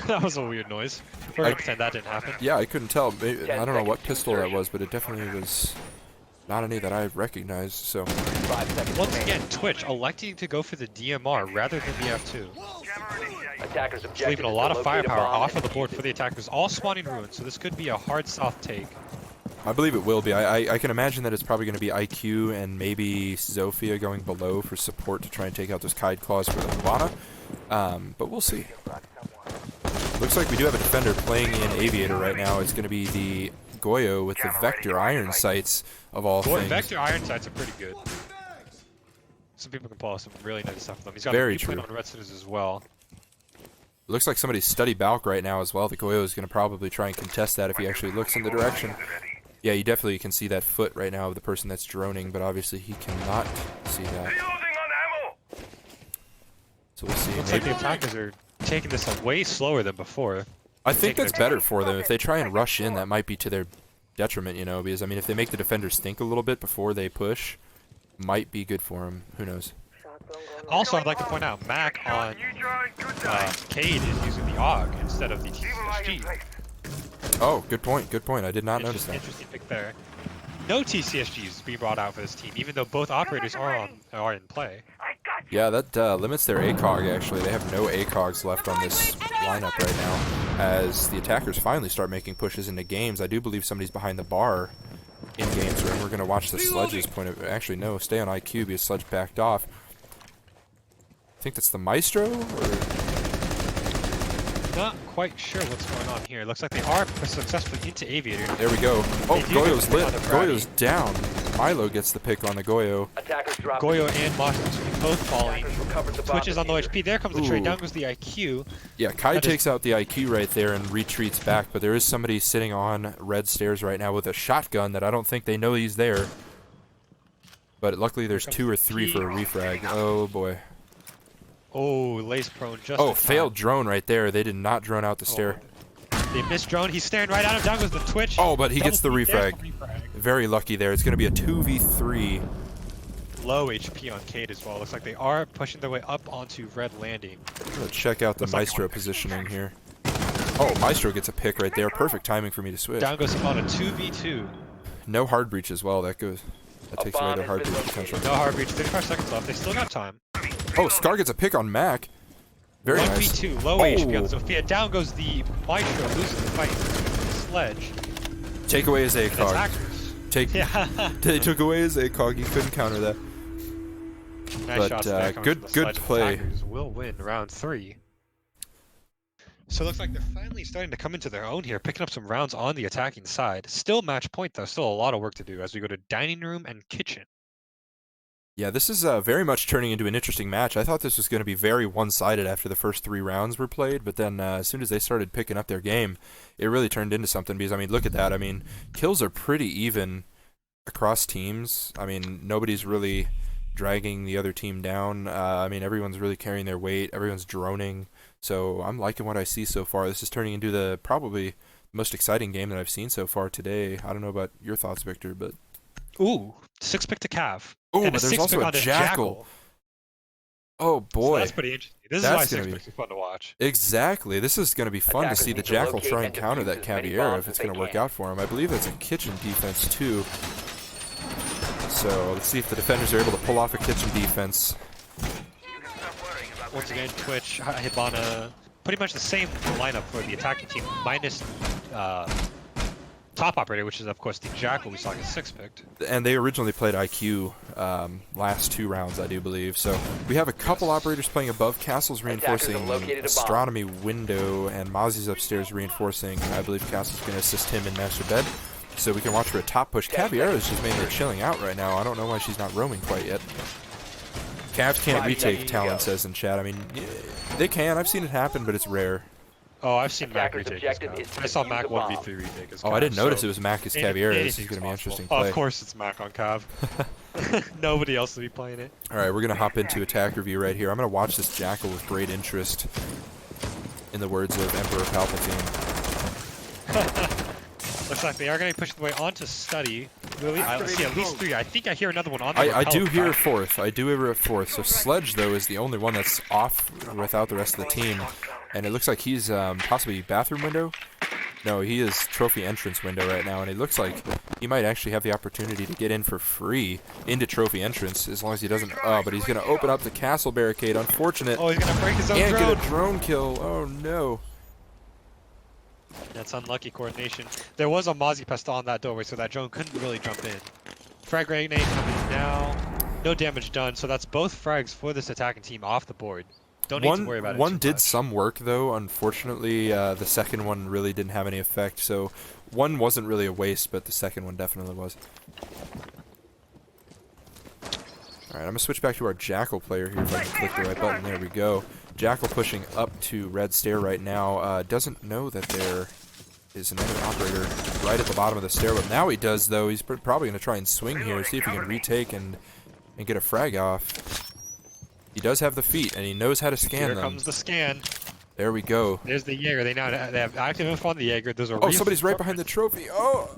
That was a weird noise. We're gonna pretend that didn't happen. Yeah, I couldn't tell. Maybe, I don't know what pistol that was, but it definitely was not any that I recognized, so... 5 seconds Once remaining. again, Twitch electing to go for the DMR rather than the F2. Attackers It's objective leaving a is lot to of locate a firepower bomb off of and the board defuse for the attackers, all spawning ruins, so this could be a hard south take. I believe it will be. I can imagine that it's probably going to be IQ and maybe Zofia going below for support to try and take out those Kaid Claws for the Hibana. But we'll see. Looks like we do have a defender playing in Aviator right now. It's going to be the Goyo with the Vector Iron Sights of all things. Vector Iron Sights are pretty good. Some people can pull off some really nice stuff with them. He's got Very a true. on Red Scissors as well. Looks like somebody's study Balk right now as well. The Goyo is going to probably try and contest that if he actually looks in the direction. Yeah, you definitely can see that foot right now of the person that's droning, but obviously he cannot see that. So we'll see. Looks like the attackers are taking this way slower than before. I think that's better for them. If they try and rush in, that might be to their detriment, you know, because, I mean, if they make the defenders think a little bit before they push, might be good for them. Who knows? Also, I'd like to point out, Mac on Cade is using the AUG instead of the TCSG. Oh, good point. Good point. I did not notice that. Interesting pick there. No TCSGs being brought out for this team, even though both operators are in play. Yeah, that limits their ACOG, actually. They have no ACOGs left on this lineup right now. As the attackers finally start making pushes into games, I do believe somebody's behind the bar in games room. We're going to watch the Sledge's point of... Actually, no, stay on IQ because Sledge backed off. I think that's the Maestro? Or... Not quite sure what's going on here. Looks like they are successfully into Aviator. There we go. Oh, Goyo's lit. Goyo's Goyo's down. Milo gets the pick on the Goyo. Attackers drop. Goyo and Moss both falling. Twitch is on low diffuser. HP. There comes the trade. Ooh. Down goes the IQ. Yeah, Kai That is- takes out the IQ right there and retreats back, but there is somebody sitting on red stairs right now with a shotgun that I don't think they know he's there. But luckily there's 2 or 3 for a refrag. Oh boy. Oh, lace prone just Oh, in time. failed drone right there. They did not drone out the stair. They missed drone. He's staring right at him. Down goes the Twitch. Oh, but he gets the Double- there's refrag. the refrag. Very lucky there. It's going to be a 2v3. Low HP on Cade as well. Looks like they are pushing their way up onto red landing. Let's check out the Looks like Maestro positioning here. Oh, Maestro gets a pick right there. Perfect timing for me to switch. Down goes on a 2v2. No hard breach as well. That takes away their hard breach potential. No hard breach. 35 seconds left. They still got time. Oh, Scar gets a pick on Mac. Very nice. 1v2. Low HP on Sophia. Down goes the Maestro. Loses the fight. Sledge. Take away his ACOG. Attackers. Yeah. They took away his ACOG. He couldn't counter that. Nice But, shots there coming good- from the good Sledge. play. Attackers will win round 3. So it looks like they're finally starting to come into their own here, picking up some rounds on the attacking side. Still match point though, still a lot of work to do as we go to dining room and kitchen. Yeah, this is very much turning into an interesting match. I thought this was going to be very one-sided after the first 3 rounds were played, but then as soon as they started picking up their game, it really turned into something because, I mean, look at that. I mean, kills are pretty even across teams. I mean, nobody's really dragging the other team down. I mean, everyone's really carrying their weight. Everyone's droning. So I'm liking what I see so far. This is turning into the probably most exciting game that I've seen so far today. I don't know about your thoughts, Victor, but... Ooh, 6-pick to Cav. Oh, And but there's 6-pick also a on this Jackal. Oh, So boy. that's pretty interesting. This That's is why gonna 6-picks is fun to watch. Exactly. This is going to be fun to Attackers see the need to Jackal locate try and and counter defuse that as many Caviera bombs if it's as going they to work can. out for him. I believe that's a kitchen defense, too. So let's see if the defenders are able to pull off a kitchen defense. Once again, Twitch, Hibana, pretty much the same lineup for the attacking team, minus top operator, which is of course the Jackal we saw get 6-picked. And they originally played IQ last 2 rounds, I do believe. So we have a couple operators playing above castles, reinforcing have located a bomb. astronomy window, and Mozzie's upstairs reinforcing. I believe Castle's going to assist him in master bed. So we can watch for a top push. Caviera is just mainly chilling out right now. I don't know why she's not roaming quite yet. Cavs can't 5 retake, seconds to Talon go. says in chat. I mean, they can. I've seen it happen, but it's rare. Oh, I've seen Mac Attackers' retake. as objective Cav. is to I saw defuse Mac the bomb. 1v3 retake as Oh, I didn't Cav, notice so it was Mac as Caviera. This is anything's going to be an possible. interesting Oh, play. of course it's Mac on Cav. Nobody else will be playing it. All right, we're going to hop into attack review right here. I'm going to watch this Jackal with great interest, in the words of Emperor Palpatine. Looks like they are going to push their way onto study. Really? I see at least 3. I think I hear another one on the I do repel hear a track. 4th. I do hear a 4th. So Sledge, though, is the only one that's off without the rest of the team. And it looks like he's possibly bathroom window. No, he is trophy entrance window right now. And it looks like he might actually have the opportunity to get in for free into trophy entrance as long as he doesn't... Oh, but he's going to open up the castle barricade. Unfortunate. Oh, he's going to break his own And drone. get a drone kill. Oh, no. That's unlucky coordination. There was a Mozzie Pest on that doorway, so that drone couldn't really jump in. Frag grenade coming now. No damage done, so that's both frags for this attacking team off the board. Don't need to worry about it One too did much. some work though. Unfortunately, the second one really didn't have any effect. So one wasn't really a waste, but the second one definitely was. All right, I'm gonna switch back to our Jackal player here. If I can click the right button, there we go. Jackal pushing up to red stair right now. Doesn't know that there is another operator right at the bottom of the stair. But now he does though. He's probably gonna try and swing here, see if he can retake and get a frag off. He does have the feet, and he knows how to scan Here them. comes the scan. There we go. There's the Jaeger. They have active info on the Jaeger. There's a Oh, somebody's right behind the trophy. Oh!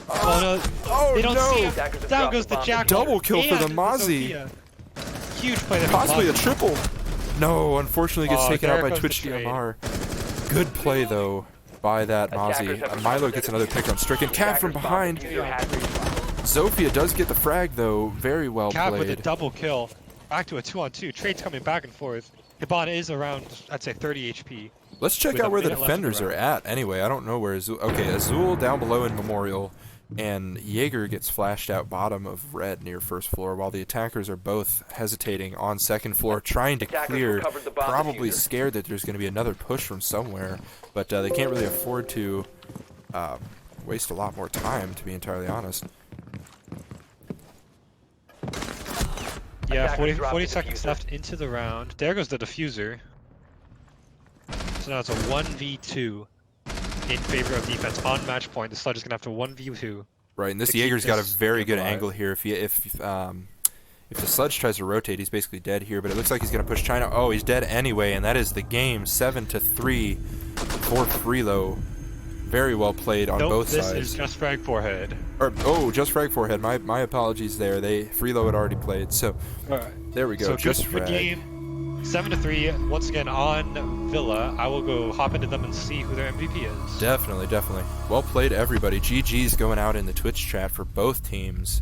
Oh no! Oh, They don't no! see him. Attackers have Down dropped goes the the bomb. Jackal. Double kill for the And Mozzie. Sophia. Huge play there. Possibly a from Mozzie. triple. No, unfortunately gets Oh, taken out there by goes the Twitch trade. DMR. Good play, though, by that Attackers Mozzie. have Milo gets another pick on Stricken. Cav from Attackers bomb behind. diffuser has been destroyed. Zofia does get the frag, though. Very well Cav with a played. double kill. Back to a 2-on-2. Trades coming back and forth. Hibana is around, I'd say, 30 HP. Let's check with out a where the minute left in the defenders are round. at. Anyway, I don't know where Azul... Okay, Azul down below in Memorial, and Jaeger gets flashed out bottom of red near first floor, while the attackers are both hesitating on second floor, trying to Attackers clear, recovered the bomb probably diffuser. scared that there's going to be another push from somewhere, but they can't really afford to waste a lot more time, to be entirely honest. Yeah, Attackers 40 dropped the seconds diffuser. left into the round. There goes the diffuser. So now it's a 1v2 in favor of defense on match point. The Sludge is going to have to 1v2. Right, and this to keep Jaeger's got a this very game good alive. angle here. If the Sludge tries to rotate, he's basically dead here. But it looks like he's gonna push China. Oh, he's dead anyway, and that is the game. 7-3 for Freelo. Very well played on Nope, both this sides. is just Frag forehead. Or oh, just Frag forehead. My apologies there. Freelo had already played, so Alright. there we go. So just good Frag. game. 7-3 once again on Villa. I will go hop into them and see who their MVP is. Definitely, definitely. Well played, everybody. GG's going out in the Twitch chat for both teams.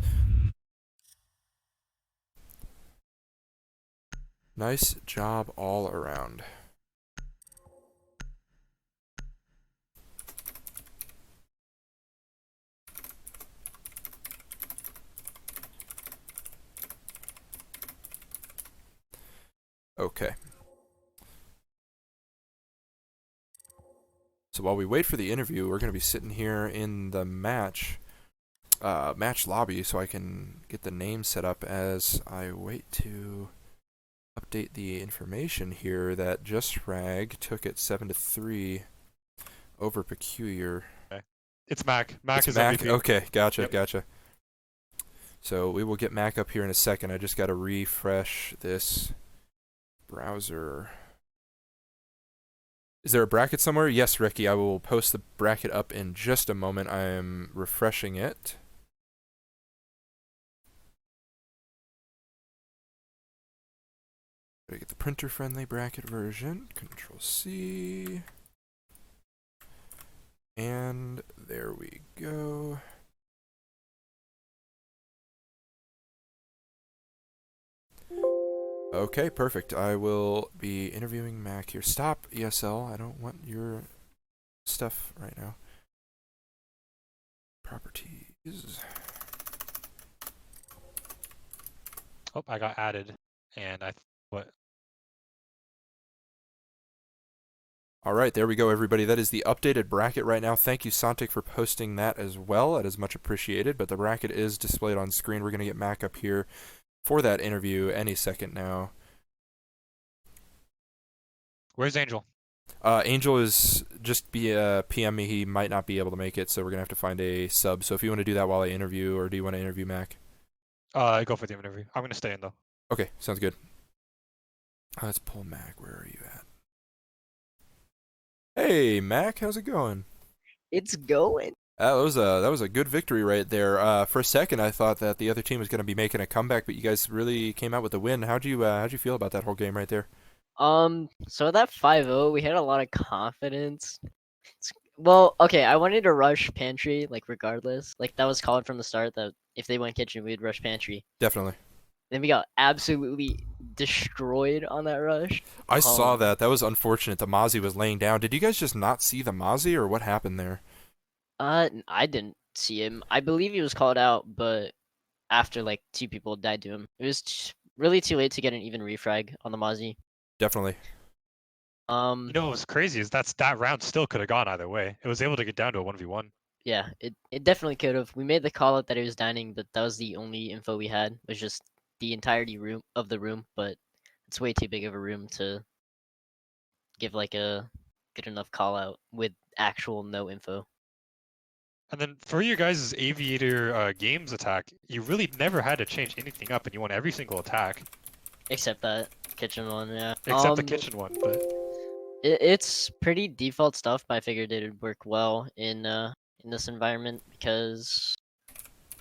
Nice job all around. Okay. So while we wait for the interview, we're going to be sitting here in the match lobby so I can get the name set up as I wait to update the information here that Just Frag took it 7-3 over Peculiar. It's Mac. Mac It's is Mac. MVP. Okay, gotcha, Yep. gotcha. So we will get Mac up here in a second. I just got to refresh this browser. Is there a bracket somewhere? Yes, Ricky. I will post the bracket up in just a moment. I am refreshing it. Gotta get the printer-friendly bracket version. Control C. And there we go. Okay, perfect. I will be interviewing Mac here. Stop, ESL. I don't want your stuff right now. Properties. Oh, I got added. And what? All right, there we go, everybody. That is the updated bracket right now. Thank you, Santic, for posting that as well. That is much appreciated. But the bracket is displayed on screen. We're going to get Mac up here for that interview any second now. Where's Angel? Angel is just PM me. He might not be able to make it, so we're going to have to find a sub. So if you want to do that while I interview, or do you want to interview Mac? Go for the interview. I'm going to stay in, though. Okay, sounds good. Let's pull Mac. Where are you at? Hey, Mac, how's it going? It's going. That was a good victory right there. For a second, I thought that the other team was going to be making a comeback, but you guys really came out with the win. How'd you feel about that whole game right there? So that 5-0, we had a lot of confidence. Well, okay, I wanted to rush pantry, like, regardless. Like, that was called from the start that if they went kitchen, we'd rush pantry. Definitely. Then we got absolutely destroyed on that rush. I saw that. That was unfortunate. The Mozzie was laying down. Did you guys just not see the Mozzie, or what happened there? I didn't see him. I believe he was called out, but after, like, 2 people died to him. It was really too late to get an even refrag on the Mozzie. Definitely. You know what was crazy is that round still could have gone either way. It was able to get down to a 1v1. Yeah, it definitely could have. We made the call out that it was dining, but that was the only info we had. Was just the entirety room of the room, but it's way too big of a room to give like a good enough call out with actual no info. And then for your guys' Aviator games attack, you really never had to change anything up, and you won every single attack, Except that kitchen one, yeah. except the kitchen one. But It's pretty default stuff, but I figured it would work well in this environment because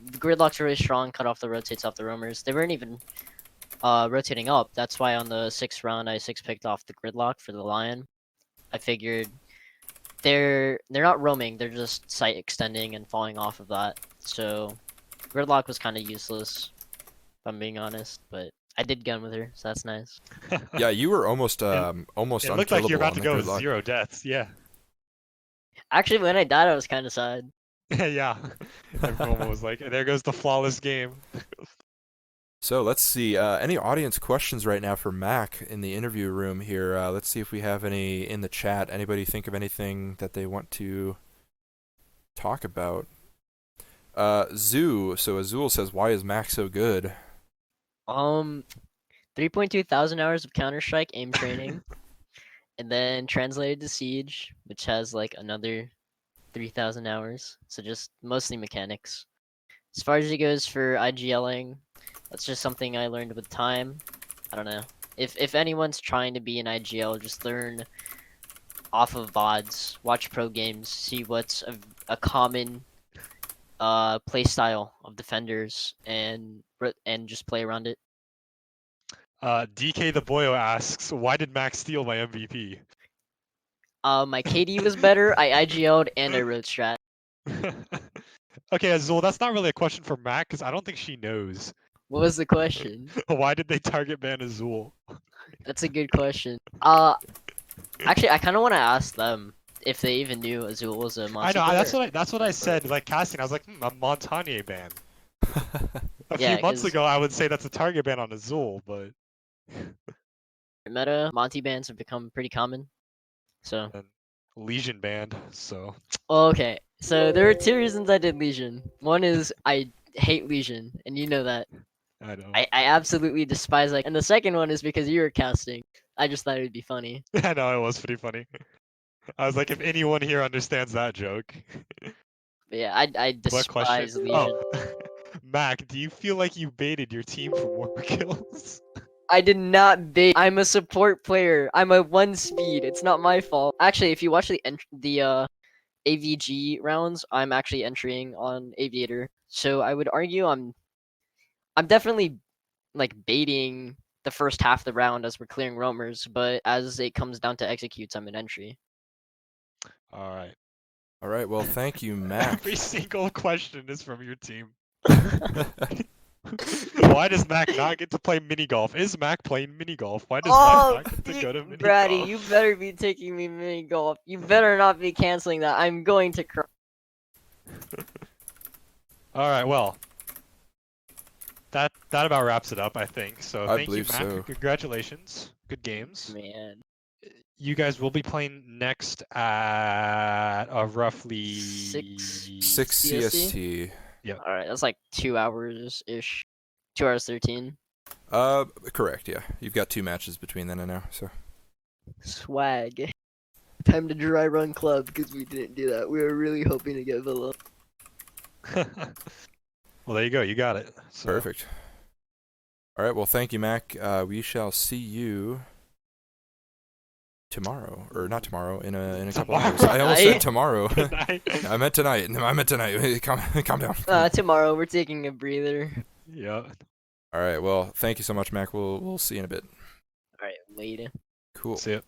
the gridlocks are really strong, cut off the rotates off the roamers. They weren't even rotating up. That's why on the 6th round I 6-picked off the gridlock for the lion. I figured they're not roaming, they're just sight extending and falling off of that. So gridlock was kind of useless, if I'm being honest, but I did gun with her, so that's nice. Yeah, you were almost almost it looked like you're unkillable about on to the go with gridlock. 0 deaths. Yeah. Actually, when I died, I was kind of sad. Yeah. Everyone was like, there goes the flawless game. So let's see. Any audience questions right now for Mac in the interview room here? Let's see if we have any in the chat. Anybody think of anything that they want to talk about? Zoo. So Azul says, "Why is Mac so good?" 3.2 thousand hours of Counter-Strike aim training, and then translated to Siege, which has like another 3,000 hours. So just mostly mechanics. As far as it goes for IGLing, that's just something I learned with time. I don't know. If anyone's trying to be an IGL, just learn off of VODs, watch pro games, see what's a common play style of defenders, and just play around it. DK the Boyo asks, why did Max steal my MVP? My KD was better. I IGL'd and I wrote strat. Okay, Azul, that's not really a question for Mac because I don't think she knows. What was the question? Why did they target ban Azul? That's a good question. Actually, I kind of want to ask them if they even knew Azul was a I monster. know, that's what I said. Like casting, I was like, a Montagnier ban. A Yeah, few months 'cause- ago, I would say that's a target ban on Azul, but Meta Monty bans have become pretty common. So and Legion banned. So okay, so there are 2 reasons I did Legion. One is I hate Legion, and you know that. I know. I absolutely despise that. And the second one is because you were casting. I just thought it would be funny. I know it was pretty funny. I was like, if anyone here understands that joke. But yeah, I What question? despise Legion. Oh, Mac, do you feel like you baited your team for more kills? I did not bait. I'm a support player. I'm a 1 speed. It's not my fault. Actually, if you watch the AVG rounds, I'm actually entering on Aviator. So I would argue I'm definitely like baiting the first half of the round as we're clearing roamers, but as it comes down to executes, I'm an entry. All right. All right. Well, thank you, Mac. Every single question is from your team. Why does Mac not get to play mini golf? Is Mac playing mini golf? Why does Mac not get to go to mini Brady, golf? you better be taking me mini golf. You better not be canceling that. I'm going to cry. All right. Well, that about wraps it up, I think. So I thank you, believe Mac. so. Congratulations. Good games. Man. You guys will be playing next at roughly 6 6 CST. All right, that's like 2 hours ish. 2 hours 13. Correct. Yeah, you've got 2 matches between then and now. So Swag. Time to dry run club because we didn't do that. We were really hoping to get Villa. Well, there you go. You got it. So, perfect. All right. Well, thank you, Mac. We shall see you tomorrow, or not tomorrow, in a couple hours. I almost said tomorrow. Good night. I meant tonight. I meant tonight. Calm down. Tomorrow we're taking a breather. Yeah. All right. Well, thank you so much, Mac. We'll see you in a bit. All right, later. Cool. See ya.